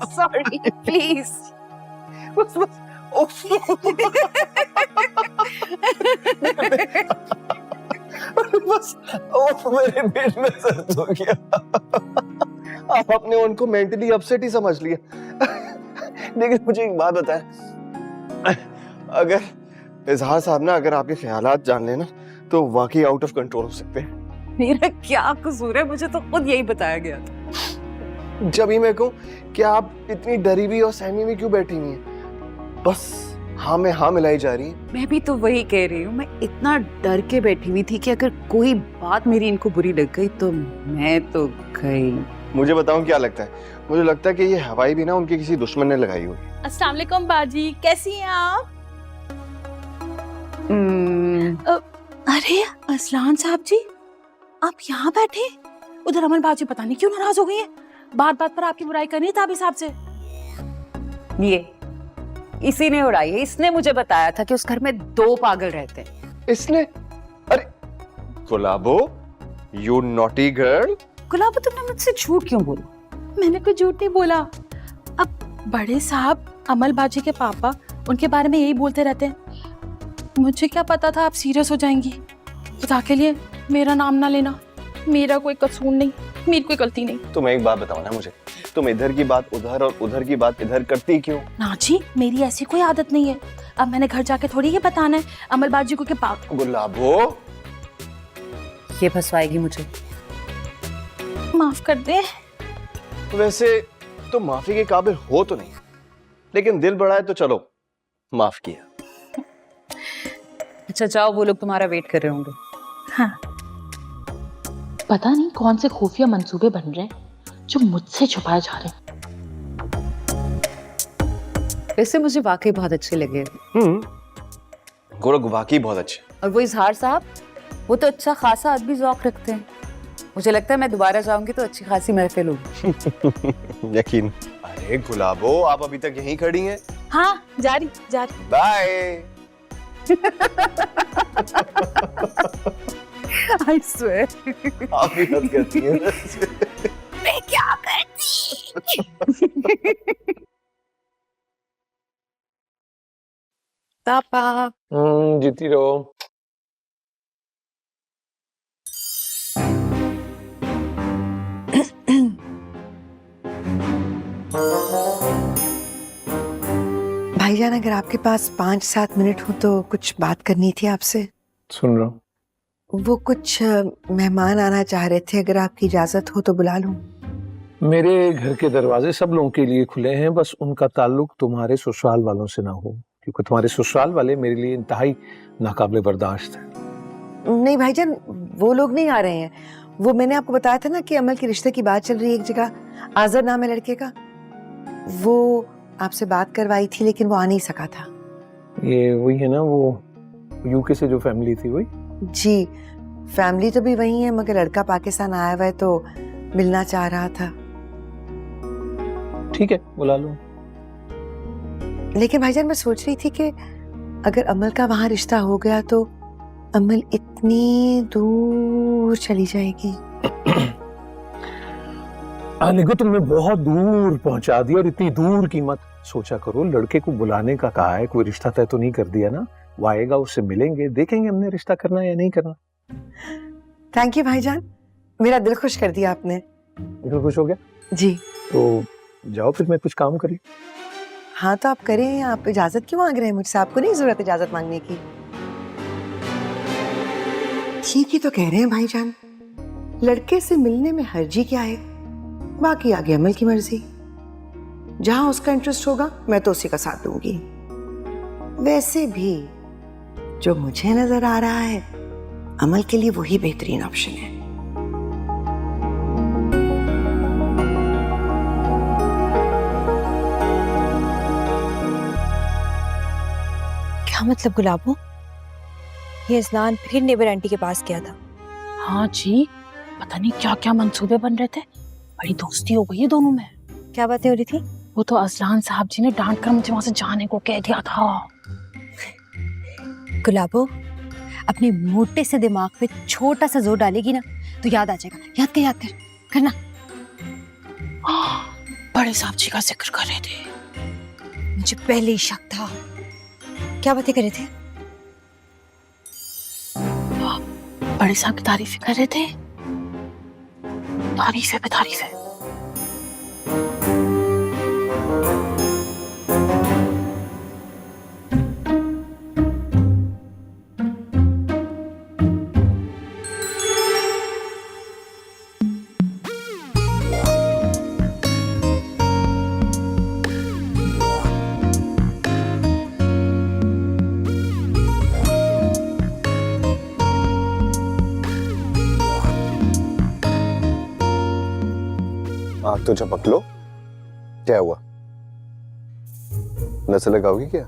Sorry please. बस बस। बस मेरे पेट में दर्द हो गया। आप अपने उनको मेंटली अपसेट ही समझ लिए। लेकिन मुझे एक बात बताएं, अगर इजहार साहब ना अगर आपके ख्यालात जान लेना तो वाकई आउट ऑफ कंट्रोल हो सकते हैं। मेरा क्या कसूर है, मुझे तो खुद यही बताया गया था। जब ही मैं कहूं कि आप इतनी डरी हुई और सहमी हुई क्यों बैठी हुई हैं, बस हाँ में हाँ मिलाई जा रही है। मैं भी तो वही कह रही हूँ, मैं इतना डर के बैठी हुई थी कि अगर कोई बात मेरी इनको बुरी लग गई तो मैं तो गई। मुझे बताऊं क्या लगता है, मुझे लगता है कि ये हवाई भी ना उनके किसी दुश्मन ने लगाई हुई। अस्सलाम वालेकुम बाजी, कैसी हैं आप? अरे असलान साहब जी, आप यहाँ बैठे? उधर अमन बाजी पता नहीं क्यों नाराज हो गई है, बात बात पर आपकी बुराई करनी है ताबी साहब से। ये इसी ने उड़ाई है, इसने मुझे बताया था कि उस घर में 2 पागल रहते हैं। इसने? अरे गुलाबो, यू नॉटी गर्ल। गुलाबो तुमने मुझसे झूठ क्यों बोला? मैंने कोई झूठ नहीं बोला। अब बड़े साहब अमल बाजी के पापा उनके बारे में यही बोलते रहते हैं। मुझे क्या पता था आप सीरियस हो जाएंगी। खुदा के लिए मेरा नाम ना लेना, मेरा कोई कसूर नहीं, मेरी कोई गलती नहीं। तुम एक बात बताओ ना मुझे, तुम इधर की बात उधर और उधर की बात इधर करती क्यों? ना जी, मेरी ऐसी कोई आदत नहीं है। अब मैंने घर जाके थोड़ी ये बताना है अमल बाजी को कि गुलाबो, ये फंसवाएगी मुझे। माफ कर दे। वैसे तुम माफी के काबिल हो तो नहीं, लेकिन दिल बड़ा है तो चलो माफ किया। अच्छा जाओ, वो लोग तुम्हारा वेट कर रहे होंगे। हाँ, पता नहीं कौन से खुफिया मंसूबे बन रहे हैं जो मुझसे छुपाए जा रहे हैं। वैसे मुझे वाकई बहुत अच्छे लगे। गोरख वाकई बहुत अच्छे। और वो इजहार साहब, वो तो अच्छा खासा अदबी ज़ौक़ रखते हैं। मुझे लगता है मैं दोबारा जाऊंगी तो अच्छी खासी महफिल होगी। यकीन। अरे गुलाबो, आप अभी तक यहीं खड़ी हैं? हाँ, जा रही। बाय। I swear। आप भी हद करती हैं। मैं क्या करती? पापा। जीती रहो। भाईजान, अगर आपके पास 5-7 मिनट हो तो कुछ बात करनी थी आपसे। सुन रहा हूँ। वो कुछ मेहमान आना चाह रहे थे, अगर आपकी इजाजत हो तो बुला लूं। मेरे घर के दरवाजे सब लोगों के लिए खुले हैं, बस उनका ताल्लुक तुम्हारे ससुराल वालों से ना हो, क्योंकि तुम्हारे ससुराल वाले मेरे लिए इंतहाई नाकाबिले बर्दाश्त है। नहीं भाईजान, वो लोग नहीं आ रहे हैं। वो मैंने आपको बताया था ना कि अमल के रिश्ते की बात चल रही है एक जगह, आज़र नाम है लड़के का। वो आपसे बात करवाई थी लेकिन वो आ नहीं सका था। ये वही है ना, वो यूके से जो फैमिली थी वही? जी, फैमिली तो भी वही है, मगर लड़का पाकिस्तान आया हुआ है तो मिलना चाह रहा था। ठीक है, बुला लो। लेकिन भाईजान, मैं सोच रही थी कि अगर अमल का वहां रिश्ता हो गया तो अमल इतनी दूर चली जाएगी। आने को तुमने बहुत दूर पहुंचा दिया, और इतनी दूर की मत सोचा करो। लड़के को बुलाने का कहा है, कोई रिश्ता तय तो नहीं कर दिया ना। वो आएगा, उससे मिलेंगे, देखेंगे हमने रिश्ता करना है या नहीं करना। थैंक यू भाईजान, मेरा दिल खुश कर दिया आपने। दिल खुश हो गया? जी। तो जाओ फिर, मैं कुछ काम करी। हाँ तो आप करें। आप इजाजत क्यों मांग रहे हैं मुझसे? आपको नहीं जरूरत इजाजत मांगने की। ठीक ही तो कह रहे हैं भाईजान, लड़के से मिलने में हर्जी क्या है, बाकी आगे अमल की मर्जी। जहां उसका इंटरेस्ट होगा मैं तो उसी का साथ दूंगी। वैसे भी जो मुझे नजर आ रहा है, अमल के लिए वही बेहतरीन ऑप्शन है। क्या मतलब गुलाबो? ये इस्नान फिर नेबर आंटी के पास गया था? हाँ जी, पता नहीं क्या क्या मंसूबे बन रहे थे। बड़ी दोस्ती हो गई है दोनों में। क्या बातें हो रही थी? वो तो असलान साहब जी ने डांट कर मुझे वहां से जाने को कह दिया था। गुलाबो, अपने मोटे से दिमाग पे छोटा सा जोर डालेगी ना तो याद आ जाएगा। याद कर करना। बड़े साहब जी का जिक्र कर रहे थे। मुझे पहले ही शक था। क्या बातें कर रहे थे? बड़े साहब की तारीफ कर रहे थे। तारीफ पे तारीफ है। आग तो झपक लो। क्या हुआ, नजर लगाओगी क्या?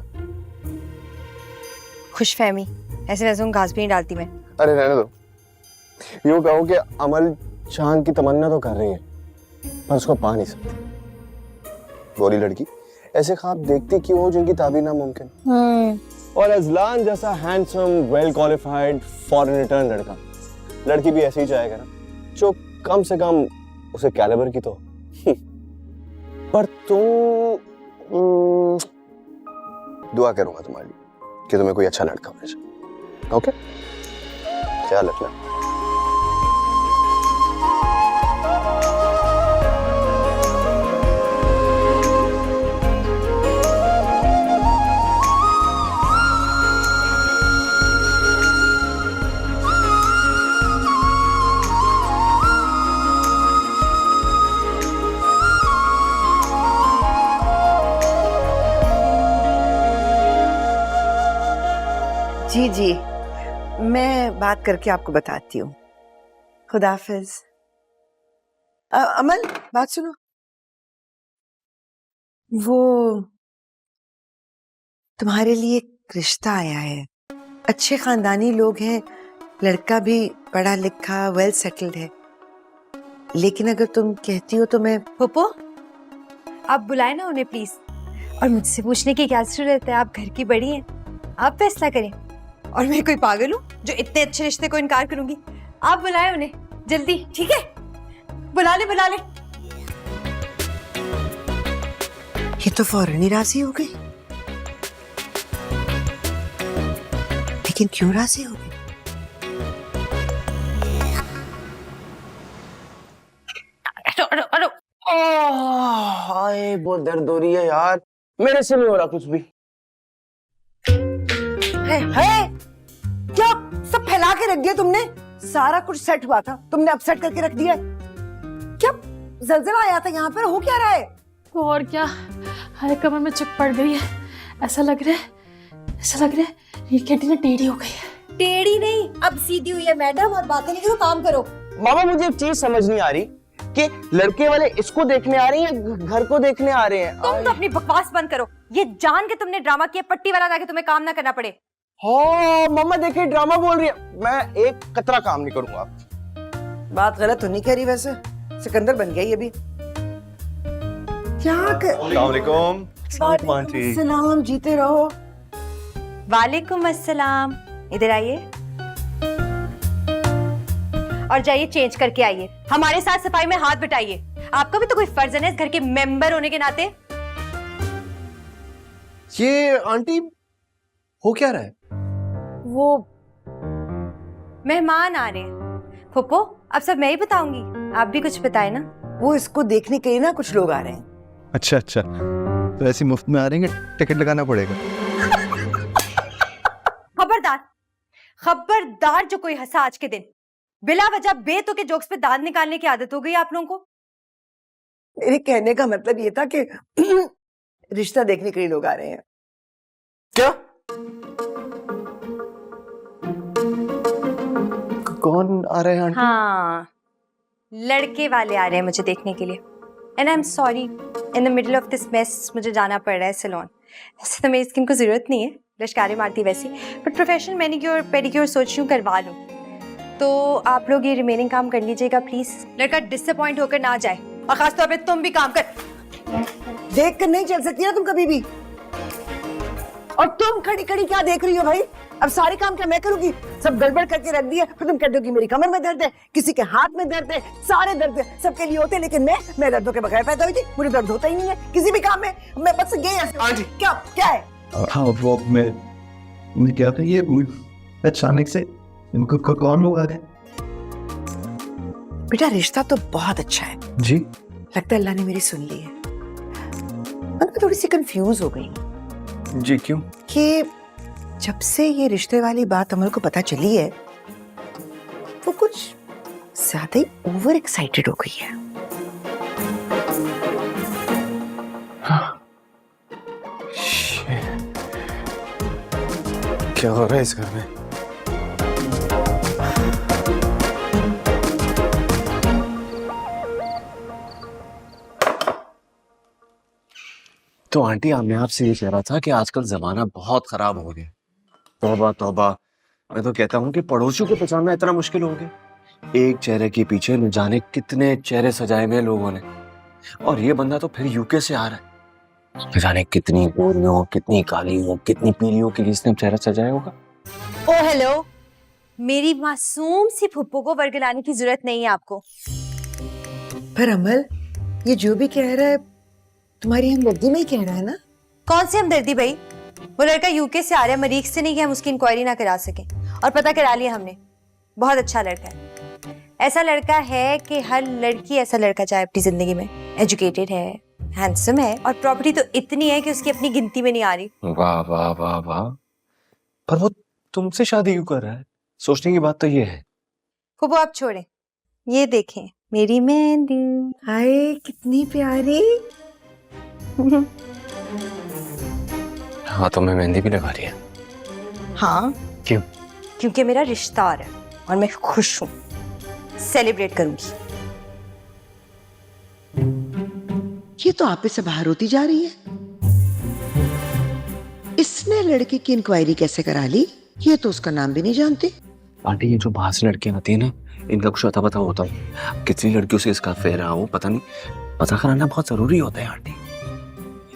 खुशफहमी, ऐसे वैसे घास भी नहीं डालती मैं। अरे रहने दो। यूं कहो कि अमल चांद की तमन्ना तो कर रही है पर उसको पा नहीं सकती। गोरी लड़की ऐसे ख्वाब देखती क्यों हो जिनकी ताबीर नामुमकिन। और अजलान जैसा handsome well qualified foreign return लड़की भी ऐसे ही चाहेगा ना, जो कम से कम उसे कैलिबर की तो। पर तुम दुआ करूंगा तुम्हारे लिए कि तुम्हें कोई अच्छा लड़का मिल जाए। ओके, ख्याल रखना। जी जी, मैं बात करके आपको बताती हूँ। खुदा हाफिज। अमल, बात सुनो। वो तुम्हारे लिए एक रिश्ता आया है। अच्छे खानदानी लोग हैं, लड़का भी पढ़ा लिखा वेल सेटल्ड है। लेकिन अगर तुम कहती हो तो मैं। पोपो, आप बुलाए ना उन्हें प्लीज। और मुझसे पूछने की क्या जरूरत है? आप घर की बड़ी हैं, आप फैसला करें। और मैं कोई पागल हूँ जो इतने अच्छे रिश्ते को इनकार करूंगी? आप बुलाए उन्हें जल्दी, ठीक है? बुला ले बुला ले। ये तो फौरन ही राजी हो गई। लेकिन क्यों राजी हो गई? हाय, बहुत दर्द हो रही है यार, मेरे से नहीं हो रहा कुछ भी। है? क्या सब फैला के रख दिया तुमने? सारा कुछ सेट हुआ था, तुमने अपसेट करके रख दिया। क्या जलजला आया था यहाँ पर? हो क्या रहा है? और क्या, हर कमर में चुप पड़ गई है। ऐसा लग रहा है ये कैंटीन ना टेढ़ी हो गई है। टेढ़ी नहीं, अब सीधी हुई है मैडम। और बातें नहीं करो, काम करो। मामा, मुझे एक चीज समझ नहीं आ रही कि लड़के वाले इसको देखने आ रहे हैं या घर को देखने आ रहे हैं। तुम तो अपनी बकवास बंद करो। ये जान के तुमने ड्रामा किया पट्टी वाला, ताकि तुम्हें काम ना करना पड़े। हाँ मम्मा, देखिए ड्रामा बोल रही है। मैं एक कतरा काम नहीं करूंगा। बात गलत तो नहीं कह रही वैसे। सिकंदर बन गया ये भी। क्या अस्सलामुअलैकुम। सलाम, जीते रहो। वालेकुम अस्सलाम। इधर आइए और जाइए चेंज करके आइए। हमारे साथ सफाई में हाथ बटाइए। आपका भी तो कोई फर्ज है ना इस घर के मेंबर होने के नाते। ये आंटी हो क्या रहा है? वो मेहमान आ रहे हैं। फुप्पो, अब सब मैं ही बताऊंगी, आप भी कुछ बताए ना। वो इसको देखने के लिए ना कुछ लोग आ रहे हैं। अच्छा, तो ऐसे मुफ्त में आ रहे हैं, टिकट लगाना पड़ेगा। खबरदार जो कोई हंसा आज के दिन। बिला वजह बेतुके के जोक्स पे दांत निकालने की आदत हो गई आप लोगों को। मेरे कहने का मतलब ये था कि रिश्ता देखने के लिए लोग आ रहे हैं। क्या? कौन आ रहे हैं आंटी? हाँ, लड़के वाले आ रहे हैं मुझे देखने के लिए। And I am sorry, in the middle of this mess मुझे जाना पड़ रहा है सैलून। वैसे तो मेरी स्किन को जरूरत नहीं है, लश्कारे मारती वैसी, बट प्रोफेशनल मैनिक्योर पेडिक्योर सोच रही हूँ करवा लूँ। तो आप लोग ये रिमेनिंग काम कर लीजिएगा प्लीज। लड़का डिसअपॉइंट होकर ना जाए, और खासतौर पे तुम भी काम कर। देख कर नहीं चल सकती ना तुम कभी भी। और तुम खड़ी खड़ी क्या देख रही हो भाई? अब सारे काम क्या मैं करूंगी? सब गड़बड़ करके रख दिया, फिर तुम कहते हो कि मेरी कमर में दर्द है, किसी के हाथ में दर्द है, सारे दर्द है सबके लिए होते हैं, लेकिन मैं दर्दों के बगैर पैदा हुई थी, मुझे दर्द होता ही नहीं है किसी भी काम में। मैं बस गई ऐसे। आंटी। क्या क्या है? हाँ वो मैं क्या था ये अचानक से इनको कौन लोग आ गए? बेटा रिश्ता तो बहुत अच्छा है, जी लगता है अल्लाह ने मेरी सुन ली है। मैं थोड़ी सी कंफ्यूज हो गई जी क्यों? कि जब से ये रिश्ते वाली बात अमल को पता चली है, वो कुछ ज्यादा ही ओवर एक्साइटेड हो गई है। क्या हो रहा है इस घर में? तो आंटी मैं आपसे ये कह रहा था कि आजकल जमाना बहुत खराब हो गया। तौबा तौबा, मैं तो कहता हूँ कि पड़ोसियों को पहचानना इतना मुश्किल हो गया। एक चेहरे के पीछे न जाने कितने चेहरे सजाए हुए लोगों ने, और ये बंदा तो फिर यूके से आ रहा है। न जाने कितनी गोरियों, कितनी कालियों, कितनी पीलियों के लिए इसने चेहरा सजाया होगा। ओ हेलो, मेरी मासूम सी फुप्पो को वर्गलाने की जरूरत नहीं है आपको। पर अमल, ये जो भी कह रहा है तुम्हारी हमदर्दी में ही कह रहा है ना? कौन सी हमदर्दी भाई? वो लड़का यूके से आ रहा है, मरीज से नहीं कि हम उसकी इंक्वायरी ना करा सके, और पता करा लिया हमने। बहुत अच्छा लड़का है, ऐसा लड़का है कि हर लड़की ऐसा लड़का चाहे अपनी जिंदगी में। एजुकेटेड है, हैंडसम है, और प्रॉपर्टी तो इतनी है कि उसकी अपनी गिनती में नहीं आ रही। वाह वाह वाह वाह, पर वो तुमसे शादी क्यों कर रहा है? सोचने की बात तो ये है। फुप्पो आप छोड़े, ये देखें मेरी मेहंदी। हाय कितनी प्यारी। हाँ तो मैं मेहंदी भी लगा रही है। हाँ क्यों? क्योंकि मेरा रिश्ता आ रहा है और मैं खुश हूँ, सेलिब्रेट करूंगी। ये तो आप पे से बाहर होती जा रही है। इसने लड़की की इंक्वायरी कैसे करा ली? ये तो उसका नाम भी नहीं जानती। आंटी ये जो बाहर से लड़कियां आती है ना, इनका कुछ अता पता होता है। कितनी लड़कियों से इसका अफेयर रहा हो पता नहीं, पता कराना बहुत जरूरी होता है आंटी।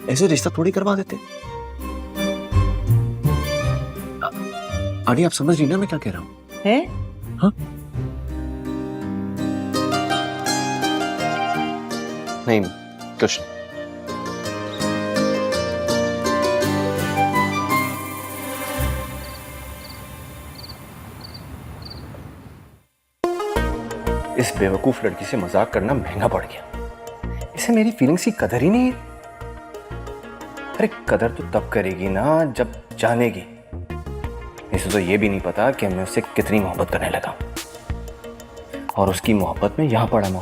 ऐसे रिश्ता थोड़ी करवा देते। आंटी आप समझ रही ना मैं क्या कह रहा हूँ? है? हाँ? नहीं कुछ नहीं। इस बेवकूफ लड़की से मजाक करना महंगा पड़ गया। इसे मेरी फीलिंग्स की कदर ही नहीं है। अरे कदर तो तब करेगी ना जब जानेगी। इसे तो ये भी नहीं पता कि मैं उससे कितनी मोहब्बत करने लगा, और उसकी मोहब्बत में यहां पड़ा हूं।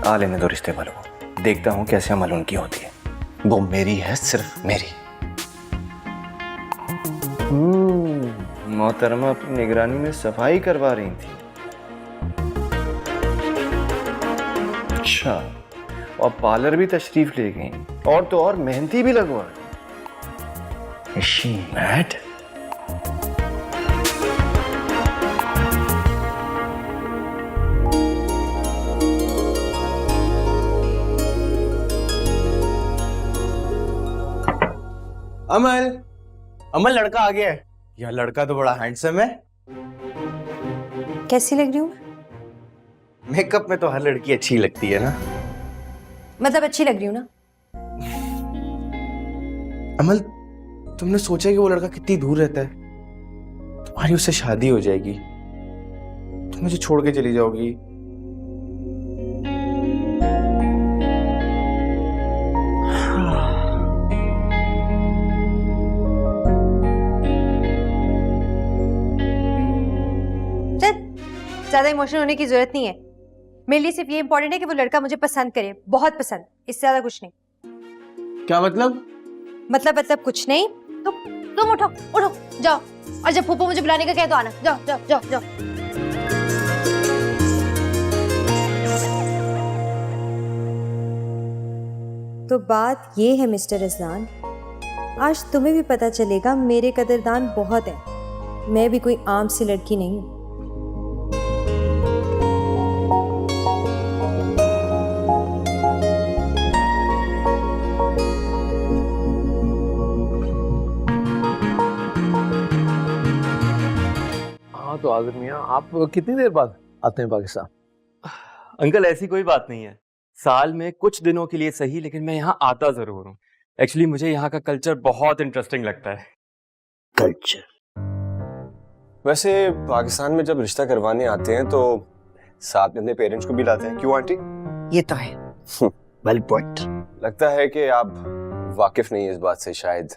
आ लेने दो रिश्ते वालों को, देखता हूं कैसे अमल उनकी होती है। वो मेरी है, सिर्फ मेरी। मोहतरमा अपनी निगरानी में सफाई करवा रही थी। अच्छा, और पार्लर भी तशरीफ ले गई, और तो और मेहंदी भी लगवा दी। Is she mad? अमल लड़का आ गया है। यह लड़का तो बड़ा हैंडसम है। कैसी लग रही हूँ? मेकअप में तो हर लड़की अच्छी लगती है ना। मतलब अच्छी लग रही हूँ ना? अमल तुमने सोचा कि वो लड़का कितनी दूर रहता है? तुम्हारी उससे शादी हो जाएगी, तुम मुझे छोड़ के चली जाओगी। ज्यादा इमोशनल होने की जरूरत नहीं है। मेरे लिए सिर्फ ये इंपॉर्टेंट है कि वो लड़का मुझे पसंद करे, बहुत पसंद, इससे ज्यादा कुछ नहीं। क्या मतलब? मतलब कुछ नहीं। तुम उठो उठो जाओ, और जब फूफो मुझे बुलाने का कहे तो आना। जाओ जाओ जाओ जाओ। तो बात ये है मिस्टर रिजवान, आज तुम्हें भी पता चलेगा मेरे कदरदान बहुत हैं। मैं भी कोई आम सी लड़की नहीं हूँ। तो आज़िम मियां, आप कितनी देर बाद आते हैं पाकिस्तान? अंकल ऐसी कोई बात नहीं है, साल में कुछ दिनों के लिए सही, लेकिन मैं यहाँ आता जरूर हूँ। एक्चुअली मुझे यहाँ का कल्चर बहुत इंटरेस्टिंग लगता है। कल्चर। वैसे पाकिस्तान में जब रिश्ता करवाने आते हैं तो साथ में अपने पेरेंट्स को भी लाते हैं, क्यों आंटी? ये तो है। Well point. लगता है कि आप वाकिफ नहीं इस बात से, शायद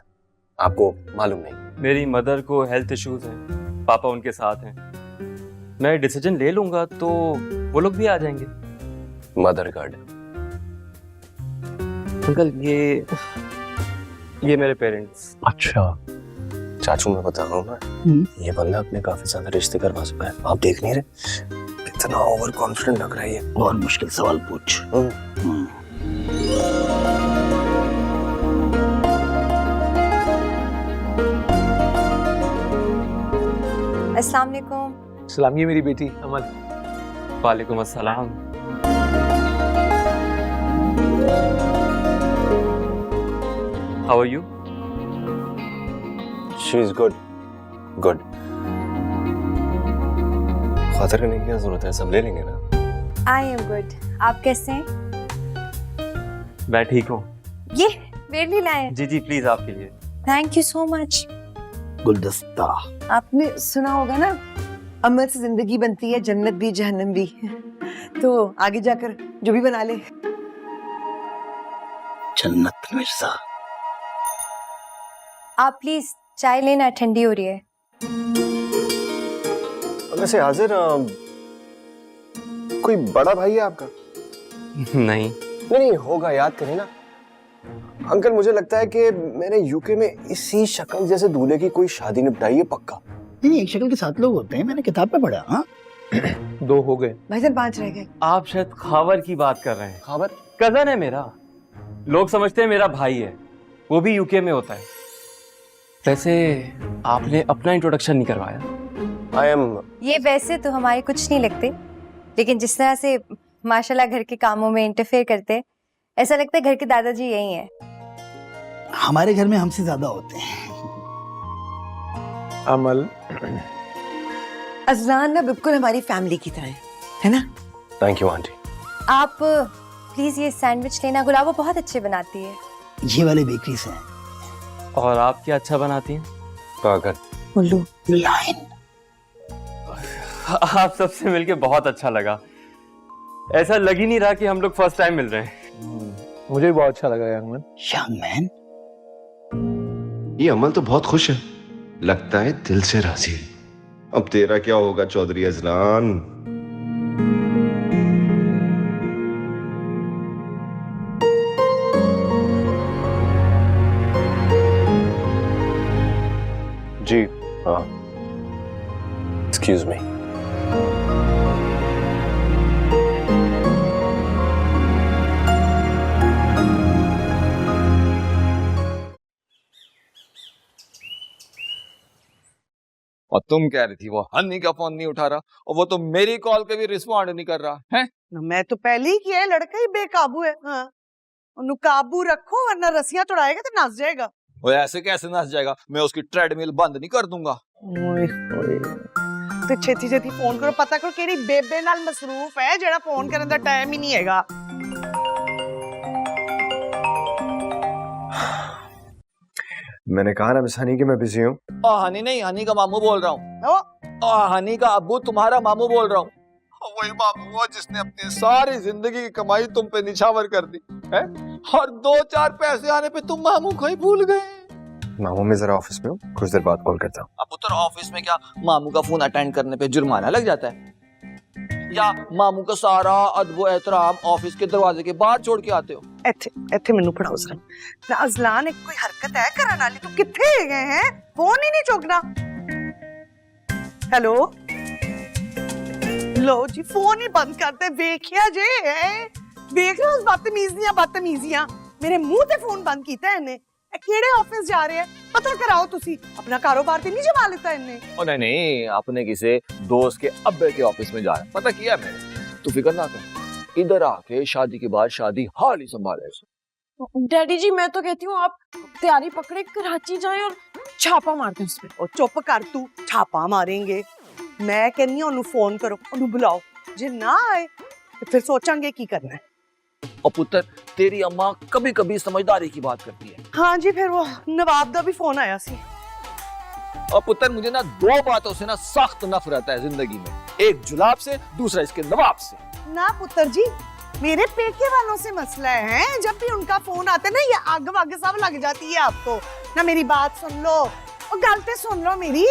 आपको मालूम नहीं। मेरी मदर को हेल्थ इश्यूज हैं, पापा उनके साथ हैं। मैं डिसीजन ले लूंगा तो वो लोग भी आ जाएंगे। Mother card. अंकल ये मेरे पेरेंट्स। अच्छा। चाचू मैं बता रहा हूँ ना, ये बंदा अपने काफी ज्यादा रिश्ते करवा चुका है, आप देख नहीं रहे? इतना ओवर कॉन्फिडेंट लग रहा है ये। बहुत मुश्किल सवाल पूछ। अस्सलाम वालेकुम। सलाम, ये मेरी बेटी अमल। वालेकुम अस्सलाम। How are you? She is good. Good. खातिर करने की क्या जरूरत है, सब ले लेंगे ना। I am good. आप कैसे हैं? मैं ठीक हूँ। ये मेरे लिए लाए। जी जी प्लीज, आपके लिए। Thank you so much. गुलदस्ता। आपने सुना होगा ना, अमल से जिंदगी बनती है जन्नत भी जहन्नम भी। तो आगे जाकर जो भी बना ले। जन्नत मिर्जा। आप प्लीज चाय लेना, ठंडी हो रही है। वैसे हाजिर कोई बड़ा भाई है आपका? नहीं नहीं होगा, याद करें ना अंकल। मुझे लगता है कि मैंने यूके में इसी शक्ल जैसे दूल्हे की कोई शादी निपटाई है पक्का। नहीं, एक शक्ल के 7 लोग होते हैं, मैंने किताब में पढ़ा। हाँ 2 हो गए भाईजान, 5 रह गए। आप शायद खावर की बात कर रहे हैं। खबर? कजन है मेरा, लोग समझते हैं मेरा भाई है, वो भी यूके में होता है। वैसे आपने अपना इंट्रोडक्शन नहीं करवाया। I am. ये वैसे तो हमारे कुछ नहीं लगते, लेकिन जिस तरह से माशाल्लाह घर के कामों में इंटरफेयर करते, ऐसा लगता है घर के दादाजी यही हैं। हमारे घर में हमसे ज्यादा होते हैं। अमल। अजलान ना बिल्कुल हमारी फैमिली की तरह है ना? Thank you aunty. आप प्लीज ये सैंडविच लेना, गुलाबो बहुत अच्छे बनाती है। ये वाले बेकरी से हैं। और आप क्या अच्छा बनाती हैं? पागल। उल्लू। लाइन। आप सबसे मिलके बहुत अच्छा लगा। ऐसा लग ही नहीं रहा कि हम लोग फर्स्ट टाइम मिल रहे हैं। मुझे भी बहुत अच्छा लगा यंग मैन। Young man. ये अमल तो बहुत खुश है, लगता है दिल से राजी है। अब तेरा क्या होगा चौधरी अजलान? जी हाँ। Excuse me. और तुम कह रही थी वो हनी का फोन नहीं उठा रहा, और वो तो मेरी कॉल पे भी रिस्पॉन्ड नहीं कर रहा है। मैं तो पहले ही किया है, लड़का ही बेकाबू है। हाँ, उन्हें काबू रखो वरना रस्सियां तोड़ाएगा तो नाच जाएगा। वो ऐसे कैसे नाच जाएगा? मैं उसकी ट्रेडमिल बंद नहीं कर दूंगा। तो छेती छेती फोन करो, पता करो केड़ी बेबे नाल मसरूफ है जेड़ा फोन करने दा टाइम ही नहीं हैगा। मैंने कहा ना मिस हनी कि मैं बिजी हूँ। हनी नहीं, हनी का मामू बोल रहा हूँ। हनी का अब्बू तुम्हारा मामू बोल रहा हूँ। वही मामू हुआ जिसने अपनी सारी जिंदगी की कमाई तुम पे निछावर कर दी है, और 2-4 पैसे आने पे तुम मामू को ही भूल गए। मामू मैं जरा ऑफिस में हूँ, कुछ देर बाद कॉल करता हूँ। अब पुत्र ऑफिस में क्या मामू का फोन अटेंड करने पे जुर्माना लग जाता है? या मामू का सारा अदब एहतराम ऑफिस के दरवाजे के बाहर छोड़ के आते हो? ਇੱਥੇ ਮੈਨੂੰ ਪੜਾਓ ਜ਼ਰਾ। ਨਾ ਅਜ਼ਲਾਨ ਇੱਕ ਕੋਈ ਹਰਕਤ ਹੈ ਕਰਨ ਵਾਲੀ, ਤੂੰ ਕਿੱਥੇ ਗਏ ਹੈ? ਫੋਨ ਹੀ ਨਹੀਂ ਚੁੱਕਣਾ। ਹੈਲੋ लो जी, फोन ही बंद करते। वेखिया जे वेख रहे हो बदतमीजियां मेरे मुंह ते फोन बंद कीता है इन्हें। केड़े ऑफिस जा रहे हैं पता कराओ तुसी, अपना कारोबार ते नहीं जमा लेता इन्हें। ओ नहीं नहीं, अपने किसी दोस्त के अब्बे के ऑफिस में जा रहा है, पता किया मैंने। तू फिक्र ना कर, इधर आके शादी के बाद शादी हाल ही संभाले। डैडी जी मैं तो कहती हूँ आप तैयारी पकड़े कराची जाएं और छापा मारते हैं उस पे। और चुप कर तू, छापा मारेंगे मैं कहनी ओनू फोन करो, ओनू बुलाओ, जे ना आए तो फिर सोचांगे की करना है। और पुत्र तेरी अम्मा कभी कभी समझदारी की बात करती है। हाँ जी, फिर वो नवाब दा भी फोन आया सी। और पुत्र मुझे ना दो बातों से ना सख्त नफरत है जिंदगी में, एक जुलाब से, दूसरा इसके नवाब से। ना पुत्र जी, मेरे पेके वालों से मसला है, जब भी उनका फोन आता है ना ये आग वाग सब लग जाती है आपको। ना मेरी बात सुन लो और गलते सुन लो मेरी।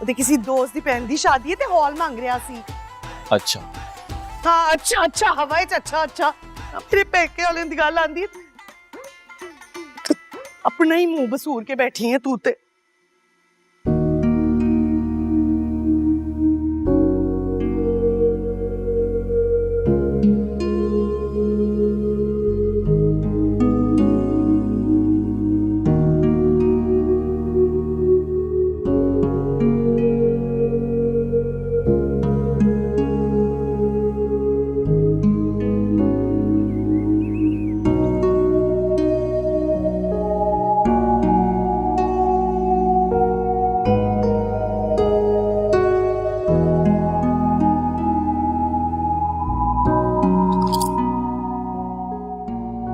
ओदे किसी दोस्त दी भैन दी शादी है ते हॉल मांग रहा सी। अच्छा हाँ अच्छा अच्छा हवा च अच्छा अच्छा तेरे पेके वाले दी गल आंदी अपना ही मुंह बसूर के बैठी है तू ते।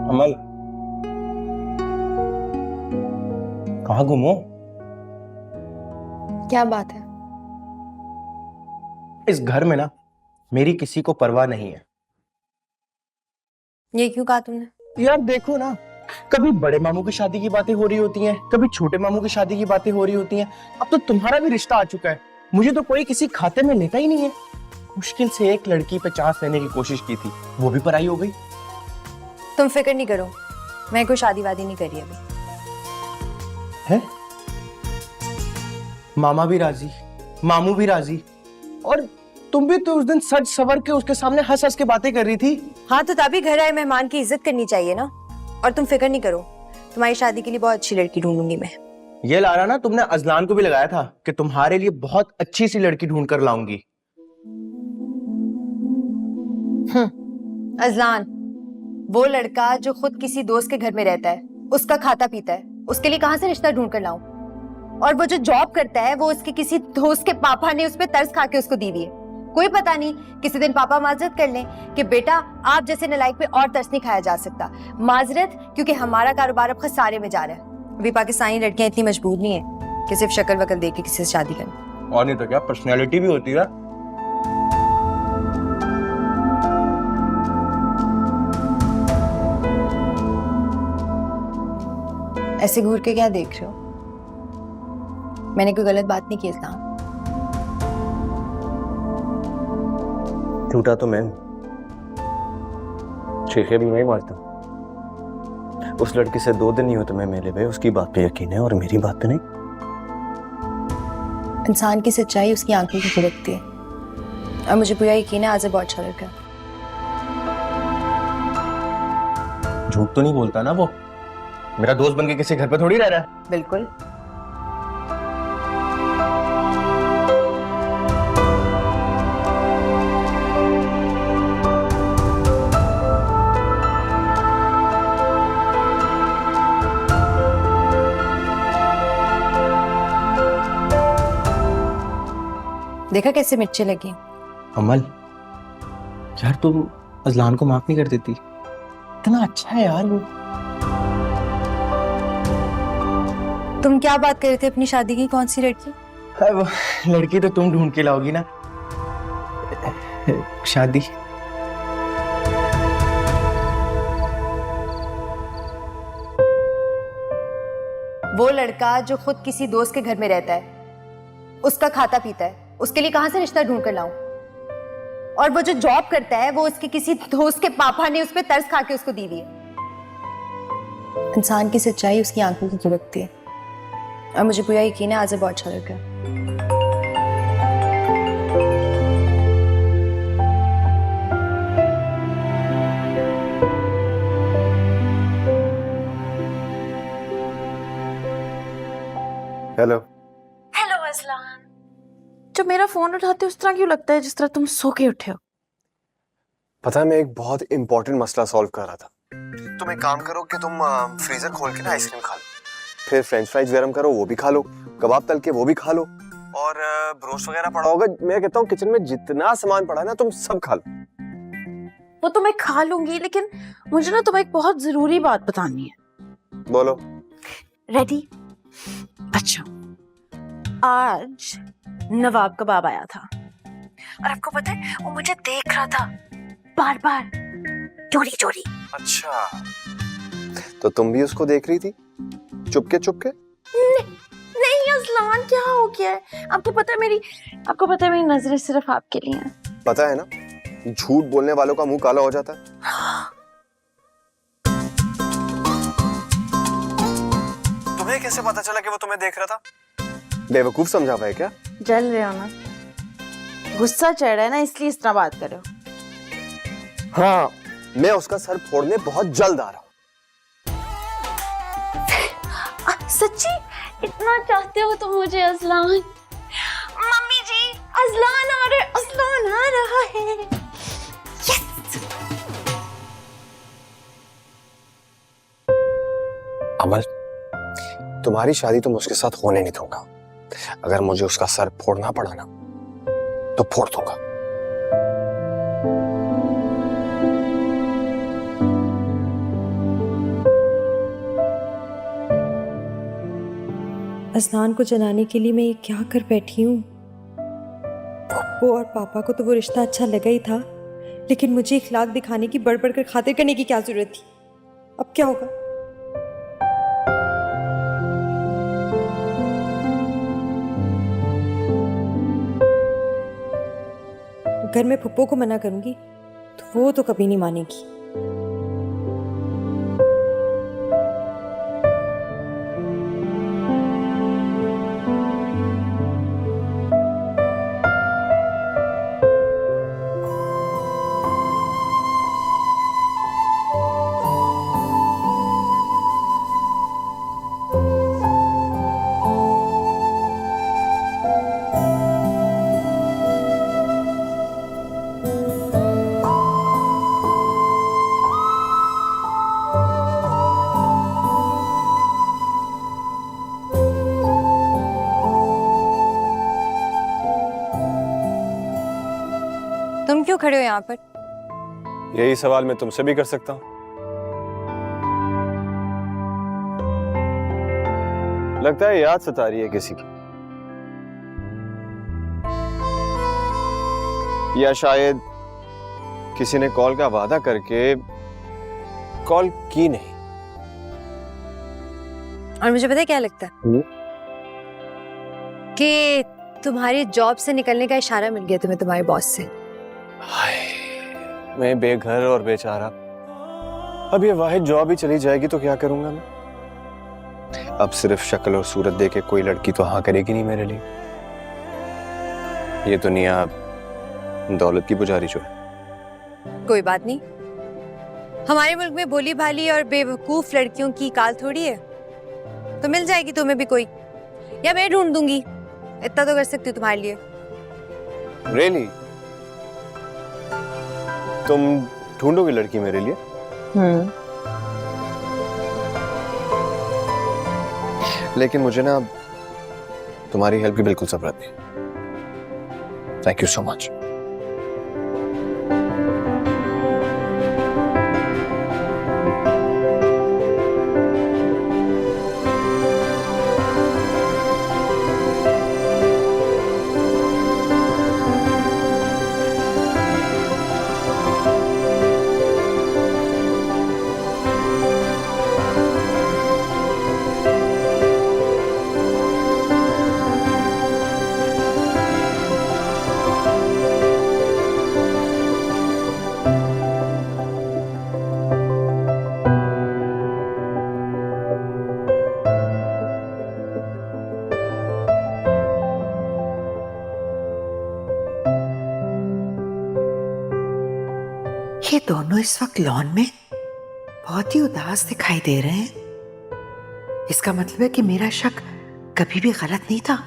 अमल कहाँ घूमो? क्या बात है? इस घर में ना मेरी किसी को परवाह नहीं है। ये क्यों कहा तुमने? यार देखो ना, कभी बड़े मामू की शादी की बातें हो रही होती हैं, कभी छोटे मामू की शादी की बातें हो रही होती हैं। अब तो तुम्हारा भी रिश्ता आ चुका है, मुझे तो कोई किसी खाते में लेता ही नहीं है। मुश्किल से एक लड़की पे चांस लेने की कोशिश की थी, वो भी पराई हो गई। तुम फिक्र नहीं करो, मैं कोई शादी वादी नहीं करी अभी। है? मामा भी राजी, मामू भी राजी, और तुम भी तो उस दिन सज सवर के उसके सामने हंस हंस के बातें कर रही थी। हाँ तो तभी घर आए मेहमान की इज्जत करनी चाहिए ना। और तुम फिक्र नहीं करो, तुम्हारी शादी के लिए बहुत अच्छी लड़की ढूंढूंगी मैं। ये लारा ना तुमने अजलान को भी लगाया था कि तुम्हारे लिए बहुत अच्छी सी लड़की ढूंढ कर लाऊंगी। अजलान, वो लड़का जो खुद किसी दोस्त के घर में रहता है, उसका खाता पीता है, उसके लिए कहां से रिश्ता ढूंढ कर लाऊं? और वो जो जॉब करता है वो उसके किसी दोस्त के पापा ने उस पर तरस खा के उसको दी हुई है। कोई पता नहीं किसी दिन पापा माजरत कर लें कि बेटा आप जैसे नालायक पे और तरस नहीं खाया जा सकता। माजरत क्योंकि हमारा कारोबार अब खसारे में जा रहा है। अभी पाकिस्तानी लड़कियां इतनी मजबूर नहीं है कि सिर्फ शक्ल वकल देख के किसी से शादी करनी। और नहीं तो क्या, पर्सनैलिटी भी होती है। ऐसे घूर के क्या देख रहे हो? मैंने कोई गलत बात नहीं की इस्लाम। झूठा तो मैं, चीखे भी मैं ही मारता। उस लड़की से 2 दिन नहीं होते मैं मिले भाई, उसकी बात पे यकीन है और मेरी बात पे नहीं। इंसान की सच्चाई उसकी आंखों की झलकती है, और मुझे पूरा यकीन है आज बहुत अच्छा लड़का। झूठ तो नहीं बोलता ना वो? मेरा दोस्त बन के किसी घर पे थोड़ी रह रहा है। बिल्कुल। देखा कैसे मिर्चें लगी? अमल यार तुम अजलान को माफ नहीं कर देती? इतना अच्छा है यार वो। तुम क्या बात कर रहे थे अपनी शादी की? कौन सी लड़की? वो लड़की तो तुम ढूंढ के लाओगी ना। शादी वो लड़का जो खुद किसी दोस्त के घर में रहता है, उसका खाता पीता है, उसके लिए कहां से रिश्ता ढूंढ कर लाऊं? और वो जो जॉब करता है वो उसके किसी दोस्त के पापा ने उस पर तरस खा के उसको दी हुई है। इंसान की सच्चाई उसकी आंखों की झलकती है, और मुझे पूरा यकीन है आज बहुत अच्छा लड़का। हेलो। Hello Azlan. जब मेरा फोन उठाते उस तरह क्यों लगता है जिस तरह तुम सो के उठे हो? पता है मैं एक बहुत इंपॉर्टेंट मसला सॉल्व कर रहा था। तुम एक काम करो कि तुम फ्रीजर खोल के ना आइसक्रीम खा लो, फिर फ्रेंच फ्राइज गरम करो वो भी खा लो, कबाब तल के वो भी खा लो, और ब्रोस्ट वगैरह पड़ा होगा। मैं कहता हूँ किचन में जितना सामान पड़ा है ना तुम सब खा लो। वो तो मैं खा लूंगी, लेकिन मुझे ना तुम्हें एक बहुत जरूरी बात बतानी है। बोलो। रेडी? अच्छा, आज नवाब कबाब आया था और आपको पता है वो मुझे देख रहा था बार बार, चोरी चोरी। अच्छा, तो तुम भी उसको देख रही थी चुपके चुपके? नहीं अज़लान, क्या हो गया है? आपको पता है मेरी नजरें सिर्फ आपके लिए हैं। पता है ना, झूठ बोलने वालों का मुंह काला हो जाता है। तुम्हें कैसे पता चला कि वो तुम्हें देख रहा था? बेवकूफ समझा हुआ है क्या? जल रहे हो ना, गुस्सा चढ़ रहा है ना, इसलिए इस तरह बात कर रहे हो। हाँ, मैं उसका सर फोड़ने बहुत जल्द आ रहा हूँ। सच्ची इतना चाहते हो तो मुझे अज़लान। मम्मी जी, अज़लान आ रहा है। यस। अमल, तुम्हारी शादी तो मुझके साथ होने नहीं दूंगा। अगर मुझे उसका सर फोड़ना पड़ा ना तो फोड़ दूंगा। अज़लान को जलाने के लिए मैं ये क्या कर बैठी हूँ। पप्पू और पापा को तो वो रिश्ता अच्छा लगा ही था, लेकिन मुझे इखलाक दिखाने की बढ़ बढ़ कर खातिर करने की क्या जरूरत थी। अब क्या होगा? अगर मैं पप्पू को मना करूंगी तो वो तो कभी नहीं मानेगी। तुम क्यों खड़े हो यहाँ पर? यही सवाल मैं तुमसे भी कर सकता हूँ। लगता है याद सता रही है किसी की, या शायद किसी ने कॉल का वादा करके कॉल की नहीं। और मुझे पता है क्या लगता है कि तुम्हारी जॉब से निकलने का इशारा मिल गया तुम्हें तुम्हारे बॉस से। हाय, मैं बेघर और बेचारा, अब ये वाहिद जॉब ही चली जाएगी तो क्या करूंगा मैं? अब सिर्फ शक्ल और सूरत देके कोई लड़की तो हाँ करेगी नहीं मेरे लिए। ये दुनिया दौलत की पुजारी जो है। कोई बात नहीं, हमारे मुल्क में भोली भाली और बेवकूफ लड़कियों की काल थोड़ी है, तो मिल जाएगी तुम्हें भी कोई, या मैं ढूंढ दूंगी। इतना तो कर सकती हूँ तुम्हारे लिए। Really? तुम ढूंढोगी लड़की मेरे लिए? लेकिन मुझे ना तुम्हारी हेल्प की बिल्कुल जरूरत नहीं। Thank you so much. ये दोनों इस वक्त लॉन में बहुत ही उदास दिखाई दे रहे हैं। इसका मतलब है कि मेरा शक कभी भी गलत नहीं था।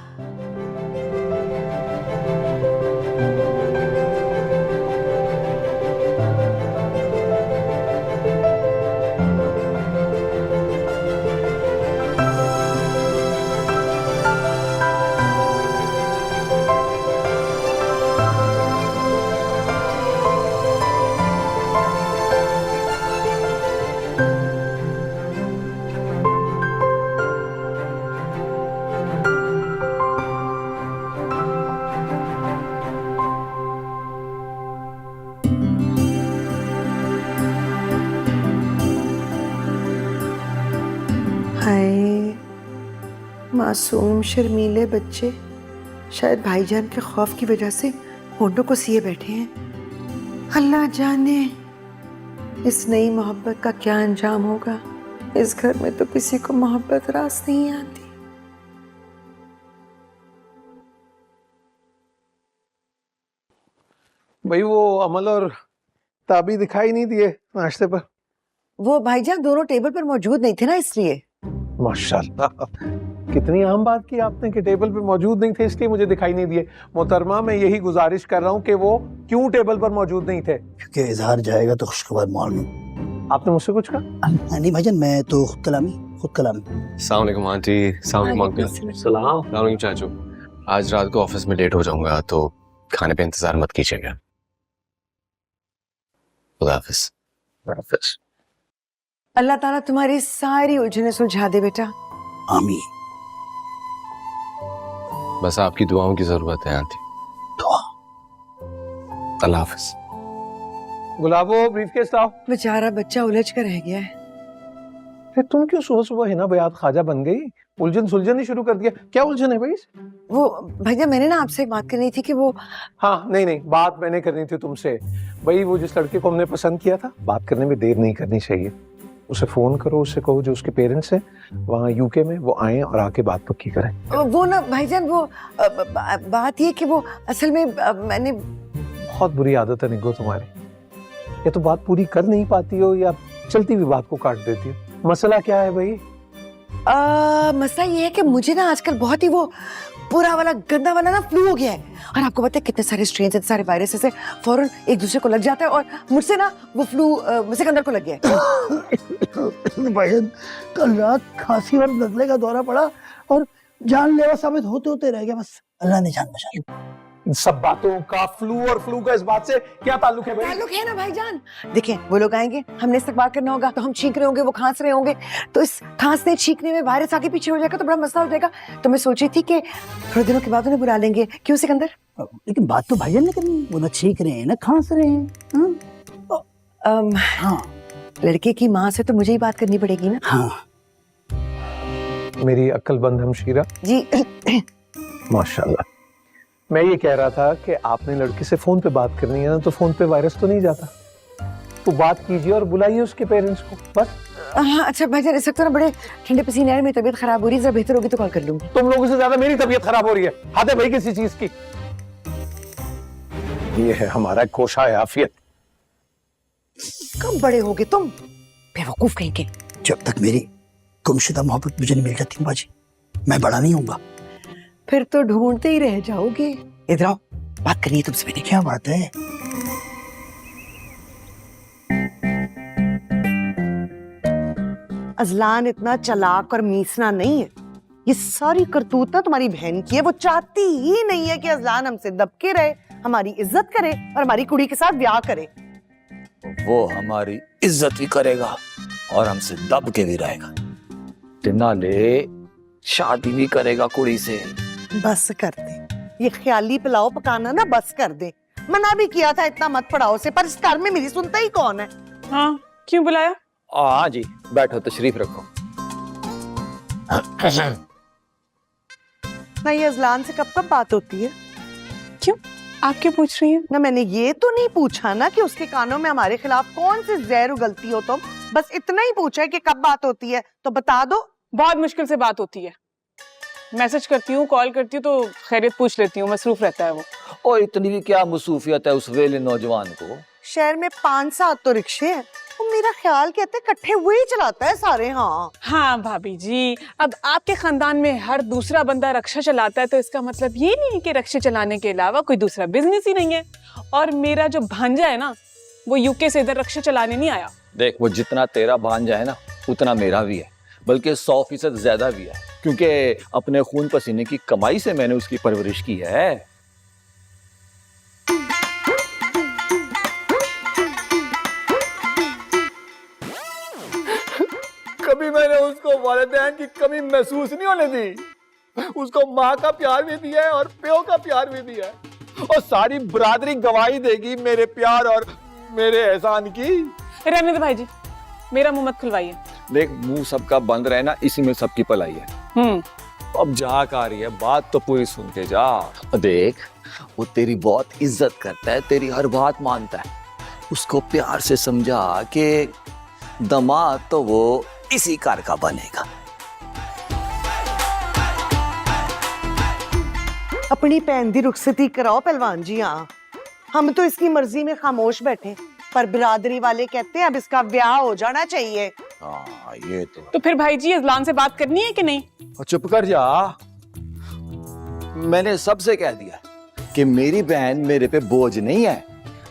मासूम शर्मीले बच्चे शायद भाईजान के खौफ की वजह से होंठों को सिए बैठे हैं। अल्लाह जाने इस नई मोहब्बत का क्या अंजाम होगा। इस घर में तो किसी को मोहब्बत रास नहीं आती। भाई वो अमल और ताबी दिखाई नहीं दिए नाश्ते पर। वो भाईजान दोनों टेबल पर मौजूद नहीं थे ना, इसलिए। माशाल्लाह, कितनी अहम बात की आपने कि टेबल पे मौजूद नहीं थे इसलिए मुझे दिखाई नहीं दिए। मोहतरमा, मैं यही गुजारिश कर रहा हूँ कि वो क्यों टेबल पर मौजूद नहीं थे। क्योंकि इजहार जाएगा तो खुशखबर मालूम। आपने मुझसे कुछ कहा? नहीं भाईजान, मैं तो खुद कलामी। अस्सलाम वालेकुम आंटी, अस्सलाम वालेकुम अंकल, सलाम वालेकुम चाचू। आज रात को ऑफिस में लेट हो जाऊंगा तो खाने पे इंतजार मत कीजिएगा। खुदा हाफिज। हाफिज। अल्लाह ताला तुम्हारी सारी उलझनें सुलझा दे बेटा। आमीन। बस आपकी दुआओं की जरूरत है आंटी। दुआ। अल्लाह हाफिज। गुलाबो, ब्रीफकेस लाओ। बेचारा बच्चा उलझ कर रह गया है। फिर तुम क्यों सुबह सुबह हिना बयात ख्वाजा बन गई? उलझन सुलझन ही शुरू कर दिया। क्या उलझन है भाई? वो भैया, मैंने ना आपसे एक बात करनी थी कि वो। हाँ, नहीं, बात मैंने करनी थी तुमसे। भाई वो जिस लड़के को हमने पसंद किया था, बात करने में देर नहीं करनी चाहिए। उसे फोन करो, उससे कहो जो उसके पेरेंट्स हैं वहाँ यूके में, वो आए और आके बात पक्की करें। वो ना भाईजान, वो बात ये कि वो असल में मैंने। बहुत बुरी आदत है निगो तुम्हारी। या तो बात पूरी कर नहीं पाती हो या चलती हुई बात को काट देती हो। मसला क्या है भाई? मसला ये है कि मुझे ना आजकल बहुत ही वो पूरा वाला गंदा वाला ना फ्लू हो गया है। और आपको पता है कितने सारे स्ट्रेन, इतने सारे वायरस से फौरन एक दूसरे को लग जाता है। और मुझसे ना वो फ्लू सिकंदर को लग गया है। भाईजान, कल रात खांसी और नजले का दौरा पड़ा और जानलेवा साबित होते होते रह गया। बस अल्लाह ने जान बचा ली। इन सब बातों का फ्लू और फ्लू का इस बात से क्या ताल्लुक है भाई? ताल्लुक है ना भाईजान। देखिए, वो लोग आएंगे, हमने इस्तकबाल करना होगा, तो हम छींक रहे होंगे, वो खांस रहे होंगे, तो इस खांसने छींकने में वायरस आगे पीछे हो जाएगा तो बड़ा मसला हो जाएगा। तो मैं सोच रही थी कि थोड़े दिनों के बाद उन्हें बुला लेंगे। क्यों सिकंदर? लेकिन बात तो भाईजान ने करनी। वो ना छींक रहे हैं ना खांस रहे हैं। हाँ, लड़के की माँ से तो मुझे ही बात करनी पड़ेगी ना। हाँ। मेरी अक्लबंद हमशीरा जी। माशाल्लाह। मैं ये कह रहा था कि आपने लड़की से फोन पे बात करनी है ना, तो फोन पे वायरस तो नहीं जाता। तो बात कीजिए और बुलाइए उसके पेरेंट्स को, बस। हाँ अच्छा भाईजान, इस वक्त ना बड़े ठंडे पसीने आ रहे हैं, मेरी तबीयत खराब हो रही है, जरा बेहतर होगी तो कॉल कर लूंगी। तुम लोगों से ज्यादा मेरी तबीयत खराब हो रही है। हाथ है भाई किसी चीज की? ये है हमारा कोशा आफियत। कब बड़े होगे तुम, बेवकूफ कहीं के। जब तक मेरी गुमशुदा मोहब्बत मुझे नहीं मिल जाती बाजी, मैं बड़ा नहीं होऊंगा। फिर तो ढूंढते ही रह जाओगे। इधर आओ, बात करनी है तुमसे मैंने। क्या बात है? अजलान इतना चालाक और मीसना नहीं है। ये सारी करतूत ना तुम्हारी बहन की है। वो चाहती ही नहीं है कि अजलान हमसे दबके रहे, हमारी इज्जत करे और हमारी कुड़ी के साथ ब्याह करे। वो हमारी इज्जत भी करेगा और हमसे दब के भी रहेगा। तिनाले शादी भी करेगा कुड़ी से। बस कर दे, ये ख्याली पुलाव पकाना ना बस कर दे। मना भी किया था इतना मत पड़ाओ से, पर इस घर में मेरी सुनता ही कौन है। हाँ, क्यों बुलाया? हाँ जी, बैठो, तशरीफ रखो। ना ये अजलान से कब कब बात होती है? क्यों, आप क्यों पूछ रही हैं? ना मैंने ये तो नहीं पूछा ना कि उसके कानों में हमारे खिलाफ कौन सी जहर उगलती हो तुम। बस इतना ही पूछा है कि कब बात होती है, तो बता दो। बहुत मुश्किल से बात होती है। मैसेज करती हूँ, कॉल करती हूँ तो खैरियत पूछ लेती हूँ, मसरूफ रहता है वो। और इतनी भी क्या मसरूफियत है उस वेले नौजवान को? शहर में 5-7 तो रिक्शे हैं, वो मेरा ख्याल कहते इकट्ठे हुए ही चलाता है सारे। हाँ भाभी जी, अब आपके खानदान में हर दूसरा बंदा रक्षा चलाता है तो इसका मतलब ये नहीं है कि रक्षे चलाने के अलावा कोई दूसरा बिजनेस ही नहीं है। और मेरा जो भांजा है ना, वो यूके से इधर रक्षा चलाने नहीं आया। देख, वो जितना तेरा भांजा है ना, उतना मेरा भी है, बल्कि 100% ज्यादा भी है, क्योंकि अपने खून पसीने की कमाई से मैंने उसकी परवरिश की है। कभी मैंने उसको वालिदैन की कमी महसूस नहीं होने दी। उसको माँ का प्यार भी दिया है और प्यो का प्यार भी दिया है, और सारी बरादरी गवाही देगी मेरे प्यार और मेरे एहसान की। रहने दो भाई जी, मेरा मुंह मत खुलवाइए। देख, मुंह सबका बंद रहना, इसी में सबकी भलाई है। अब झाक आ रही है, बात तो पूरी सुन के जा। देख, वो तेरी बहुत इज्जत करता है, तेरी हर बात मानता है। उसको प्यार से समझा कि दामाद तो वो इसी घर का बनेगा। अपनी भैन दी रुखसती कराओ पहलवान जी। हाँ, हम तो इसकी मर्जी में खामोश बैठे, पर बिरादरी वाले कहते हैं अब इसका ब्याह हो जाना चाहिए। हाँ, ये तो फिर भाई जी अजलान से बात करनी है कि नहीं? चुप कर जा। मैंने सबसे कह दिया कि मेरी बहन मेरे पे बोझ नहीं है।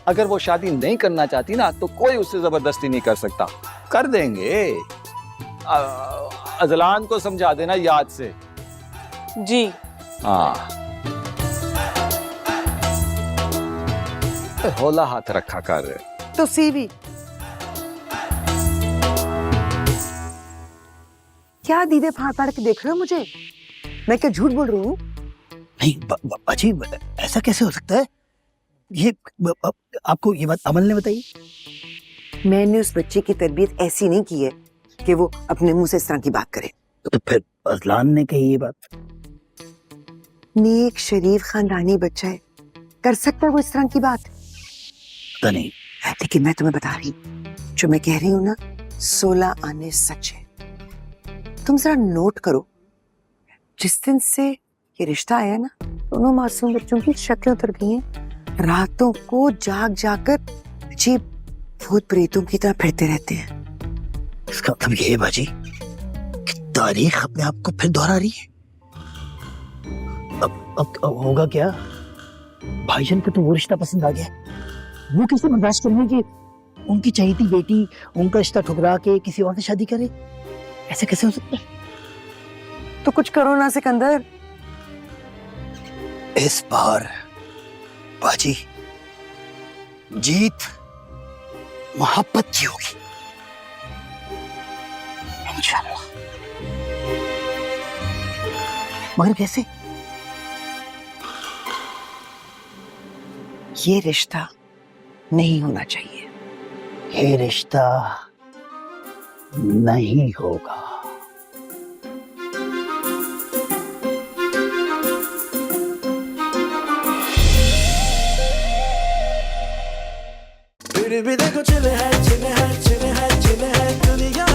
अगर वो शादी नहीं करना चाहती ना तो कोई उससे जबरदस्ती नहीं कर सकता। कर देंगे। अजलान को समझा देना याद से। जी। हाँ, होला हाथ रखा कर। तो सीवी क्या दीदे फाड़ फाड़ के देख रहे हो मुझे? मैं क्या झूठ बोल रही हूँ? नहीं बाजी, ऐसा कैसे हो सकता है? ये आपको ये बात अमल ने बताई? मैंने उस बच्चे की तरबियत ऐसी नहीं की है कि वो अपने मुंह से इस तरह की बात करे। तो फिर अजलान ने कही ये बात? नेक शरीफ खानदानी बच्चा है, कर सकता है वो इस तरह की बात? पता नहीं। लेकिन मैं तुम्हें बता रही हूँ, जो मैं कह रही हूँ ना, 16 आने सच है। तुम जरा नोट करो, जिस दिन से ये रिश्ता आया ना, दोनों मासूम बच्चों की शक्लें उतर गई हैं। रातों को जाग जाकर अजीब भूत प्रेतों की तरह फिरते रहते हैं। इसका मतलब ये है बाजी कि तारीख अपने आप को फिर दोहरा रही है। अब होगा क्या? भाईजान को तो वो रिश्ता पसंद आ गया। वो कैसे बर्दाश्त करेंगे कि उनकी चहेती बेटी उनका रिश्ता ठुकरा के किसी और से शादी करे? ऐसे कैसे हो सकता है? तो कुछ करो ना सिकंदर। इस बार बाजी जीत मोहब्बत की होगी, इंशाल्लाह। मगर कैसे? ये रिश्ता नहीं होना चाहिए। ये रिश्ता नहीं होगा। फिर भी देखो चिल है दुनिया।